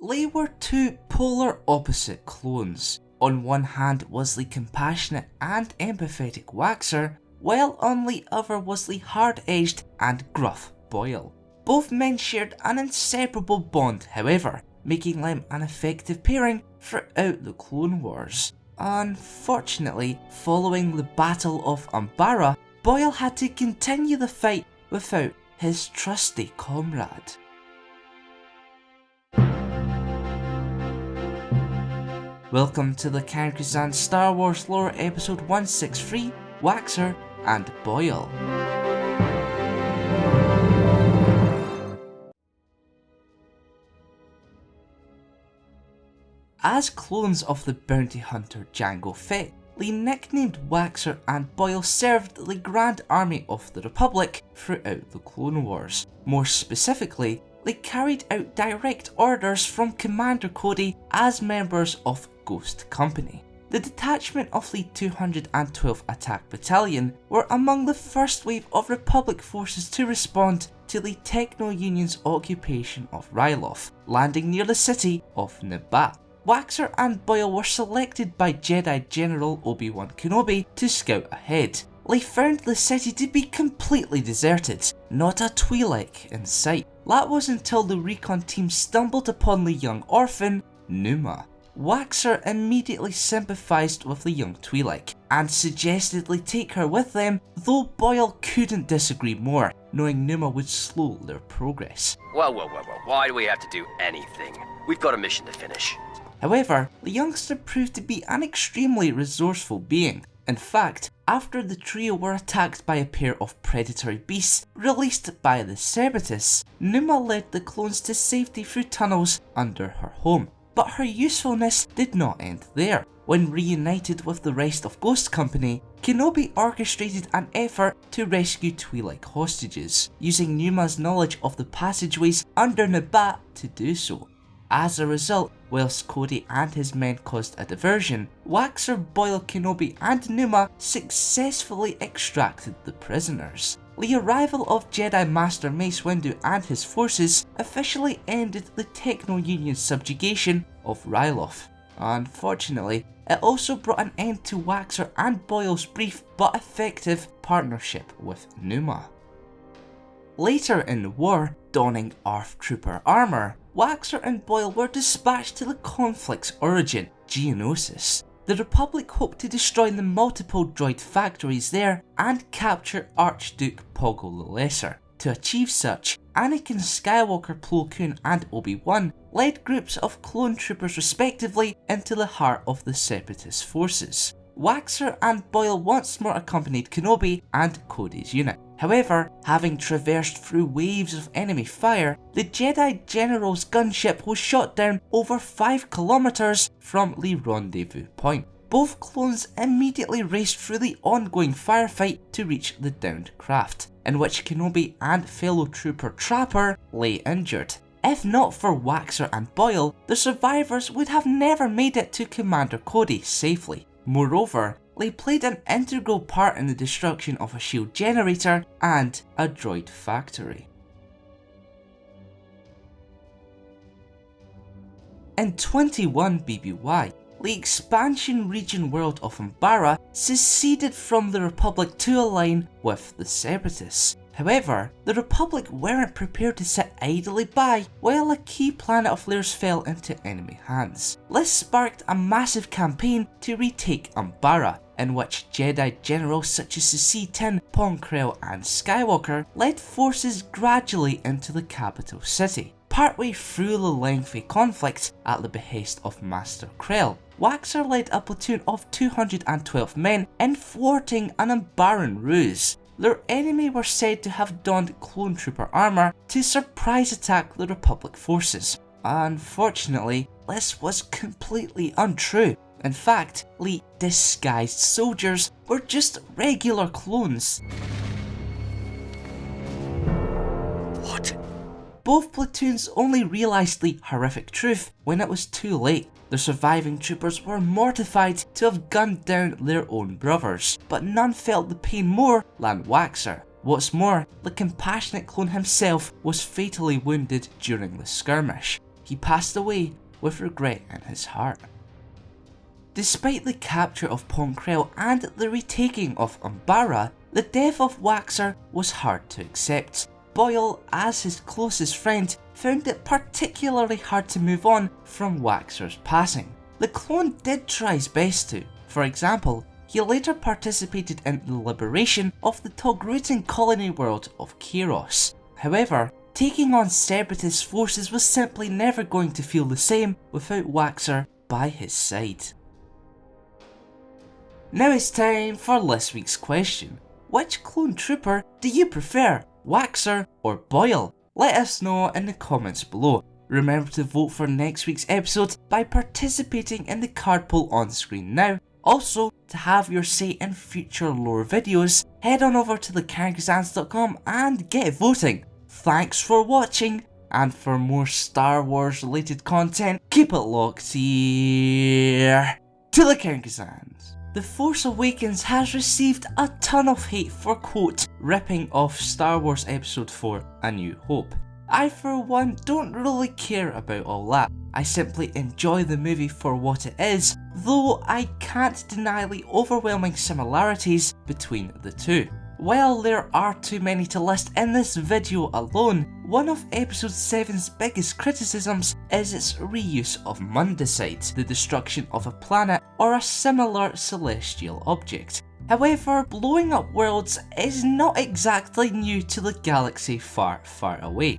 They were two polar opposite clones. On one hand was the compassionate and empathetic Waxer, while on the other was the hard-edged and gruff Boyle. Both men shared an inseparable bond, however, making them an effective pairing throughout the Clone Wars. Unfortunately, following the Battle of Umbara, Boyle had to continue the fight without his trusty comrade. Welcome to the Kankazan Star Wars Lore episode 163, Waxer and Boyle. As clones of the bounty hunter Jango Fett, the nicknamed Waxer and Boyle served the Grand Army of the Republic throughout the Clone Wars. More specifically, they carried out direct orders from Commander Cody as members of Ghost Company. The detachment of the 212th Attack Battalion were among the first wave of Republic forces to respond to the Techno-Union's occupation of Ryloth, landing near the city of Naboo. Waxer and Boyle were selected by Jedi General Obi-Wan Kenobi to scout ahead. They found the city to be completely deserted, not a twi'lek in sight. That was until the recon team stumbled upon the young orphan, Numa. Waxer immediately sympathised with the young twi'lek and suggested they take her with them, though Boyle couldn't disagree more, knowing Numa would slow their progress. Whoa, why do we have to do anything? We've got a mission to finish. However, the youngster proved to be an extremely resourceful being. In fact, after the trio were attacked by a pair of predatory beasts released by the Separatists, Numa led the clones to safety through tunnels under her home. But her usefulness did not end there. When reunited with the rest of Ghost Company, Kenobi orchestrated an effort to rescue twi'lek hostages, using Numa's knowledge of the passageways under Naboo to do so. As a result, whilst Cody and his men caused a diversion, Waxer, Boyle, Kenobi and Numa successfully extracted the prisoners. The arrival of Jedi Master Mace Windu and his forces officially ended the Techno-Union's subjugation of Ryloth. Unfortunately, it also brought an end to Waxer and Boyle's brief but effective partnership with Numa. Later in the war, donning ARF Trooper armour, Waxer and Boyle were dispatched to the conflict's origin, Geonosis. The Republic hoped to destroy the multiple droid factories there and capture Archduke Poggle the Lesser. To achieve such, Anakin Skywalker, Plo Koon and Obi-Wan led groups of clone troopers respectively into the heart of the Separatist forces. Waxer and Boyle once more accompanied Kenobi and Cody's unit. However, having traversed through waves of enemy fire, the Jedi General's gunship was shot down over 5 kilometers from the rendezvous point. Both clones immediately raced through the ongoing firefight to reach the downed craft, in which Kenobi and fellow trooper Trapper lay injured. If not for Waxer and Boyle, the survivors would have never made it to Commander Cody safely. Moreover, they played an integral part in the destruction of a shield generator and a droid factory. In 21 BBY, the expansion region world of Umbara seceded from the Republic to align with the Separatists. However, the Republic weren't prepared to sit idly by while a key planet of theirs fell into enemy hands. This sparked a massive campaign to retake Umbara, in which Jedi generals such as the CLXIII, Pong Krell and Skywalker led forces gradually into the capital city. Partway through the lengthy conflict, at the behest of Master Krell, Waxer led a platoon of 212 men in thwarting an Umbaran ruse. Their enemy were said to have donned clone trooper armour to surprise attack the Republic forces. Unfortunately, this was completely untrue. In fact, the disguised soldiers were just regular clones. What? Both platoons only realised the horrific truth when it was too late. The surviving troopers were mortified to have gunned down their own brothers, but none felt the pain more than Waxer. What's more, the compassionate clone himself was fatally wounded during the skirmish. he passed away with regret in his heart. Despite the capture of Ponkrell and the retaking of Umbara, the death of Waxer was hard to accept. Boyle, as his closest friend, found it particularly hard to move on from Waxer's passing. The clone did try his best to. For example, he later participated in the liberation of the Togrutan colony world of Kairos. However, taking on Separatist forces was simply never going to feel the same without Waxer by his side. Now it's time for this week's question. Which clone trooper do you prefer, Waxer or Boyle? Let us know in the comments below. Remember to vote for next week's episode by participating in the card poll on screen now. Also, to have your say in future lore videos, head on over to thecargazans.com and get voting. Thanks for watching, and for more Star Wars related content, keep it locked here to the Cargazans. The Force Awakens has received a ton of hate for, quote, ripping off Star Wars Episode 4 A New Hope. I for one don't really care about all that. I simply enjoy the movie for what it is, though I can't deny the overwhelming similarities between the two. While there are too many to list in this video alone, one of Episode 7's biggest criticisms is its reuse of Mundicide, the destruction of a planet or a similar celestial object. However, blowing up worlds is not exactly new to the galaxy far, far away.